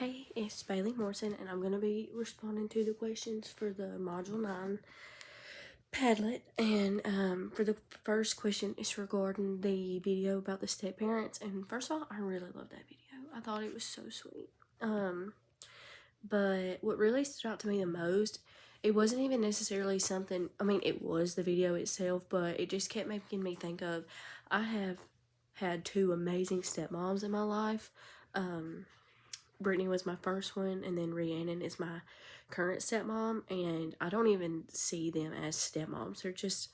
Hey, it's Bailey Morrison, and I'm going to be responding to the questions for the Module 9 Padlet. And for the first question, it's regarding the video about the step parents. And first of all, I really loved that video. I thought it was so sweet. But what really stood out to me the most, it wasn't even necessarily something, I mean, it was the video itself, but it just kept making me think of, I have had two amazing stepmoms in my life. Brittany was my first one, and then Rhiannon is my current stepmom, and I don't even see them as stepmoms. They're just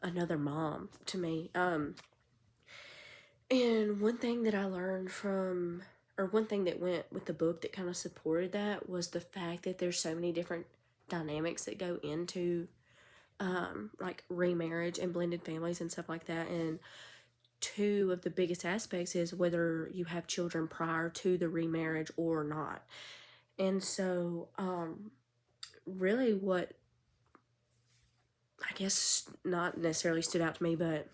another mom to me. And one thing that I learned from, or one thing that went with the book that kind of supported that, was the fact that there's so many different dynamics that go into like remarriage and blended families and stuff like that. And two of the biggest aspects is whether you have children prior to the remarriage or not. And so, really what I guess not necessarily stood out to me, but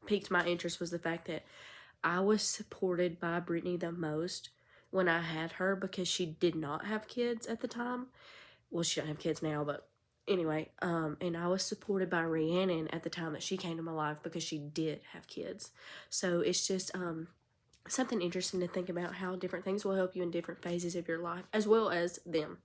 piqued my interest was the fact that I was supported by Brittany the most when I had her because she did not have kids at the time. Well, she doesn't have kids now, but anyway, and I was supported by Rhiannon at the time that she came to my life because she did have kids. So it's just something interesting to think about how different things will help you in different phases of your life, as well as them.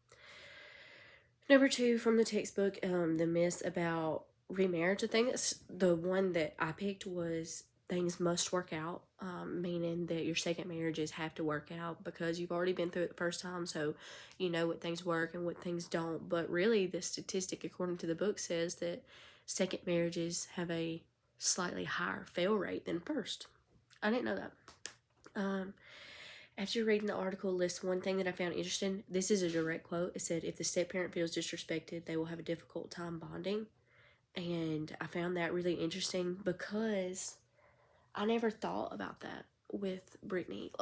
Number 2 from the textbook, the myths about remarriage. I think that's the one that I picked was things must work out, meaning that your second marriages have to work out because you've already been through it the first time, so you know what things work and what things don't. But really, the statistic, according to the book, says that second marriages have a slightly higher fail rate than first. I didn't know that. After reading the article lists one thing that I found interesting. This is a direct quote. It said, if the step parent feels disrespected, they will have a difficult time bonding. And I found that really interesting because I never thought about that with Brittany.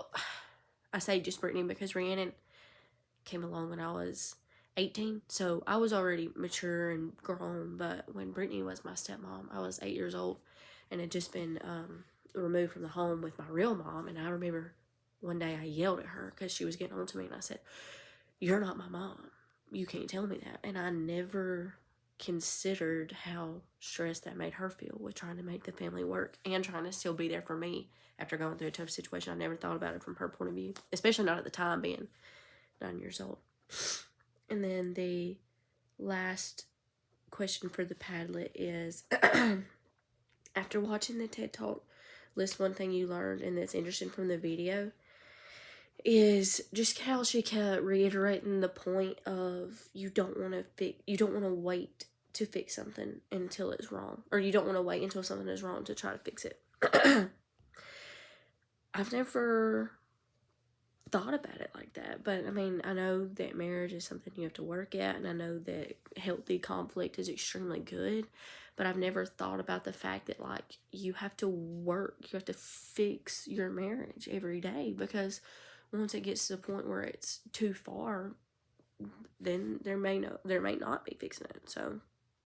I say just Brittany because Rhiannon came along when I was 18. So I was already mature and grown. But when Brittany was my stepmom, I was 8 years old and had just been removed from the home with my real mom. And I remember one day I yelled at her because she was getting on to me, and I said, "You're not my mom. You can't tell me that." And I never considered how stressed that made her feel with trying to make the family work and trying to still be there for me after going through a tough situation. I never thought about it from her point of view, especially not at the time being 9 years old. And then the last question for the Padlet is, after watching the TED Talk, list one thing you learned and that's interesting from the video. Is just how she kept reiterating the point of you don't want to wait to fix something until it's wrong, or you don't want to wait until something is wrong to try to fix it. I've never thought about it like that, but I mean, I know that marriage is something you have to work at, and I know that healthy conflict is extremely good, but I've never thought about the fact that, like, you have to work, you have to fix your marriage every day, because once it gets to the point where it's too far, then there may not be fixing it. So